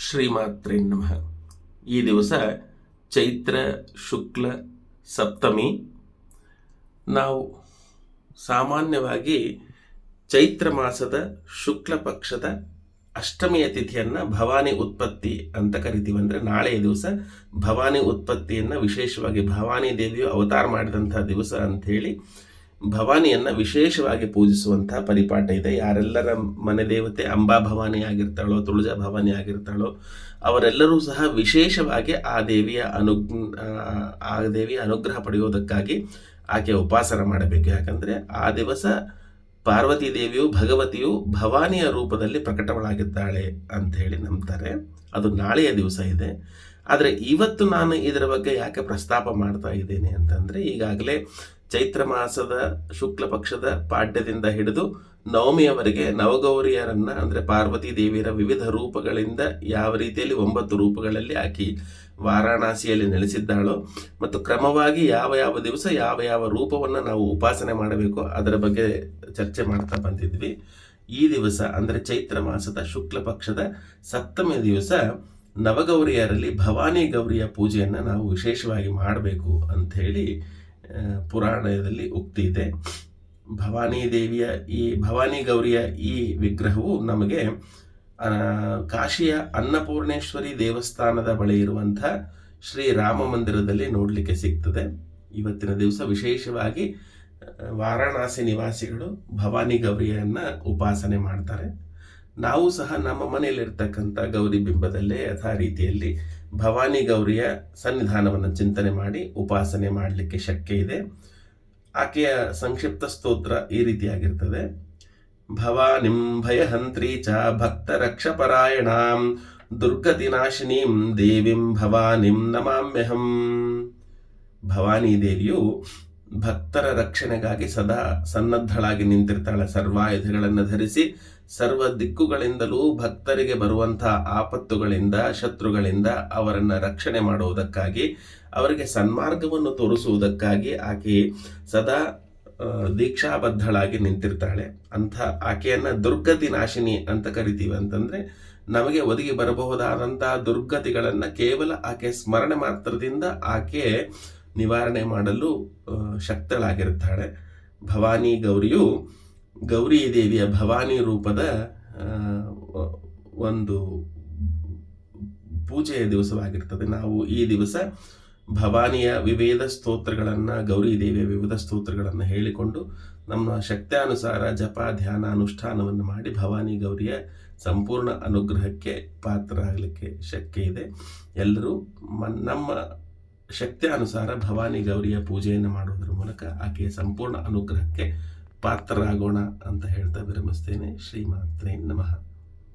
ಶ್ರೀಮಾತ್ರೇ ನಮಃ. ಈ ದಿವಸ ಚೈತ್ರ ಶುಕ್ಲ ಸಪ್ತಮಿ. ನಾವು ಸಾಮಾನ್ಯವಾಗಿ ಚೈತ್ರ ಮಾಸದ ಶುಕ್ಲ ಪಕ್ಷದ ಅಷ್ಟಮಿಯ ತಿಥಿಯನ್ನು ಭವಾನಿ ಉತ್ಪತ್ತಿ ಅಂತ ಕರಿತೀವಿ. ಅಂದರೆ ನಾಳೆಯ ದಿವಸ ಭವಾನಿ ಉತ್ಪತ್ತಿಯನ್ನು ವಿಶೇಷವಾಗಿ ಭವಾನಿ ದೇವಿಯು ಅವತಾರ ಮಾಡಿದಂಥ ದಿವಸ ಅಂಥೇಳಿ ಭವಾನಿಯನ್ನು ವಿಶೇಷವಾಗಿ ಪೂಜಿಸುವಂತಹ ಪರಿಪಾಠ ಇದೆ. ಯಾರೆಲ್ಲರ ಮನೆ ದೇವತೆ ಅಂಬಾ ಭವಾನಿ ಆಗಿರ್ತಾಳೋ, ತುಳಜಾ ಭವಾನಿ ಆಗಿರ್ತಾಳೋ, ಅವರೆಲ್ಲರೂ ಸಹ ವಿಶೇಷವಾಗಿ ಆ ದೇವಿಯ ಅನುಗ್ರಹ ಪಡೆಯೋದಕ್ಕಾಗಿ ಆಕೆ ಉಪಾಸನ ಮಾಡಬೇಕು. ಯಾಕಂದರೆ ಆ ದಿವಸ ಪಾರ್ವತಿ ದೇವಿಯು ಭಗವತಿಯು ಭವಾನಿಯ ರೂಪದಲ್ಲಿ ಪ್ರಕಟಗಳಾಗಿದ್ದಾಳೆ ಅಂಥೇಳಿ ನಂಬ್ತಾರೆ. ಅದು ನಾಳೆಯ ದಿವಸ ಇದೆ. ಆದರೆ ಇವತ್ತು ನಾನು ಇದರ ಬಗ್ಗೆ ಯಾಕೆ ಪ್ರಸ್ತಾಪ ಮಾಡ್ತಾ ಇದ್ದೇನೆ ಅಂತಂದರೆ, ಈಗಾಗಲೇ ಚೈತ್ರ ಮಾಸದ ಶುಕ್ಲ ಪಕ್ಷದ ಪಾಡ್ಯದಿಂದ ಹಿಡಿದು ನವಮಿಯವರೆಗೆ ನವಗೌರಿಯರನ್ನು ಅಂದರೆ ಪಾರ್ವತಿ ದೇವಿಯರ ವಿವಿಧ ರೂಪಗಳಿಂದ ಯಾವ ರೀತಿಯಲ್ಲಿ 9 ರೂಪಗಳಲ್ಲಿ ಆಕೆ ವಾರಾಣಸಿಯಲ್ಲಿ ನೆಲೆಸಿದ್ದಾಳೋ ಮತ್ತು ಕ್ರಮವಾಗಿ ಯಾವ ಯಾವ ದಿವಸ ಯಾವ ಯಾವ ರೂಪವನ್ನು ನಾವು ಉಪಾಸನೆ ಮಾಡಬೇಕು ಅದರ ಬಗ್ಗೆ ಚರ್ಚೆ ಮಾಡ್ತಾ ಬಂದಿದ್ವಿ. ಈ ದಿವಸ ಅಂದರೆ ಚೈತ್ರ ಮಾಸದ ಶುಕ್ಲ ಪಕ್ಷದ ಸಪ್ತಮಿ ದಿವಸ ನವಗೌರಿಯರಲ್ಲಿ ಭವಾನಿ ಗೌರಿಯ ಪೂಜೆಯನ್ನು ನಾವು ವಿಶೇಷವಾಗಿ ಮಾಡಬೇಕು ಅಂಥೇಳಿ ಪುರಾಣದಲ್ಲಿ ಉಕ್ತಿ ಇದೆ. ಭವಾನಿ ದೇವಿಯ ಈ ಭವಾನಿ ಗೌರಿಯ ಈ ವಿಗ್ರಹವು ನಮಗೆ ಕಾಶಿಯ ಅನ್ನಪೂರ್ಣೇಶ್ವರಿ ದೇವಸ್ಥಾನದ ಬಳಿ ಇರುವಂಥ ಶ್ರೀ ರಾಮ ಮಂದಿರದಲ್ಲಿ ನೋಡಲಿಕ್ಕೆ ಸಿಗ್ತದೆ. ಇವತ್ತಿನ ದಿವಸ ವಿಶೇಷವಾಗಿ ವಾರಾಣಸಿ ನಿವಾಸಿಗಳು ಭವಾನಿ ಗೌರಿಯನ್ನು ಉಪಾಸನೆ ಮಾಡ್ತಾರೆ. ನಾವು ಸಹ ನಮ್ಮ ಮನೆಯಲ್ಲಿರ್ತಕ್ಕಂಥ ಗೌರಿ ಬಿಂಬದಲ್ಲೇ ಯಥಾ ರೀತಿಯಲ್ಲಿ ಭವಾನಿ ಗೌರಿಯ ಸನ್ನಿಧಾನವನ್ನು ಚಿಂತನೆ ಮಾಡಿ ಉಪಾಸನೆ ಮಾಡಲಿಕ್ಕೆ ಶಕ್ಯ ಇದೆ. ಆಕೆಯ ಸಂಕ್ಷಿಪ್ತ ಸ್ತೋತ್ರ ಈ ರೀತಿಯಾಗಿರ್ತದೆ. ಭವಾನಿಂ ಭಯಹಂತ್ರೀ ಚ ಭಕ್ತ ರಕ್ಷಪರಾಯಣಾಂ ದುರ್ಗತಿನಾಶಿನೀಂ ದೇವಿಂ ಭವಾನಿಂ ನಮಾಮ್ಯಹಂ. ಭವಾನಿ ದೇವಿಯು ಭಕ್ತರ ರಕ್ಷಣೆಗಾಗಿ ಸದಾ ಸನ್ನದ್ಧಳಾಗಿ ನಿಂತಿರ್ತಾಳೆ. ಸರ್ವಾಯುಧಗಳನ್ನು ಧರಿಸಿ ಸರ್ವ ದಿಕ್ಕುಗಳಿಂದಲೂ ಭಕ್ತರಿಗೆ ಬರುವಂತಹ ಆಪತ್ತುಗಳಿಂದ, ಶತ್ರುಗಳಿಂದ ಅವರನ್ನು ರಕ್ಷಣೆ ಮಾಡುವುದಕ್ಕಾಗಿ, ಅವರಿಗೆ ಸನ್ಮಾರ್ಗವನ್ನು ತೋರಿಸುವುದಕ್ಕಾಗಿ ಆಕೆ ಸದಾ ದೀಕ್ಷಾಬದ್ಧಳಾಗಿ ನಿಂತಿರ್ತಾಳೆ. ಅಂಥ ಆಕೆಯನ್ನು ದುರ್ಗತಿ ನಾಶಿನಿ ಅಂತ ಕರಿತೀವಿ. ಅಂತಂದರೆ ನಮಗೆ ಒದಗಿ ಬರಬಹುದಾದಂತಹ ದುರ್ಗತಿಗಳನ್ನು ಕೇವಲ ಆಕೆ ಸ್ಮರಣೆ ಮಾತ್ರದಿಂದ ಆಕೆ ನಿವಾರಣೆ ಮಾಡಲು ಶಕ್ತಳಾಗಿರ್ತಾಳೆ. ಭವಾನಿ ಗೌರಿಯು ಗೌರಿ ದೇವಿಯ ಭವಾನಿ ರೂಪದ ಒಂದು ಪೂಜೆಯ ದಿವಸವಾಗಿರ್ತದೆ. ನಾವು ಈ ದಿವಸ ಭವಾನಿಯ ವಿವಿಧ ಸ್ತೋತ್ರಗಳನ್ನು, ಗೌರಿ ದೇವಿಯ ವಿವಿಧ ಸ್ತೋತ್ರಗಳನ್ನು ಹೇಳಿಕೊಂಡು ನಮ್ಮ ಶಕ್ತ್ಯಾನುಸಾರ ಜಪ ಧ್ಯಾನ ಅನುಷ್ಠಾನವನ್ನು ಮಾಡಿ ಭವಾನಿ ಗೌರಿಯ ಸಂಪೂರ್ಣ ಅನುಗ್ರಹಕ್ಕೆ ಪಾತ್ರರಾಗಲಿಕ್ಕೆ ಶಕ್ಯ ಇದೆ. ಎಲ್ಲರೂ ನಮ್ಮ ಶಕ್ತ್ಯಾನುಸಾರ ಭವಾನಿ ಗೌರಿಯ ಪೂಜೆಯನ್ನು ಮಾಡುವುದರ ಮೂಲಕ ಆಕೆಯ ಸಂಪೂರ್ಣ ಅನುಗ್ರಹಕ್ಕೆ ಪಾತ್ರರಾಗೋಣ ಅಂತ ಹೇಳ್ತಾ ವಿರಮಿಸ್ತೇನೆ. ಶ್ರೀಮಾತ್ರೇ ನಮಃ.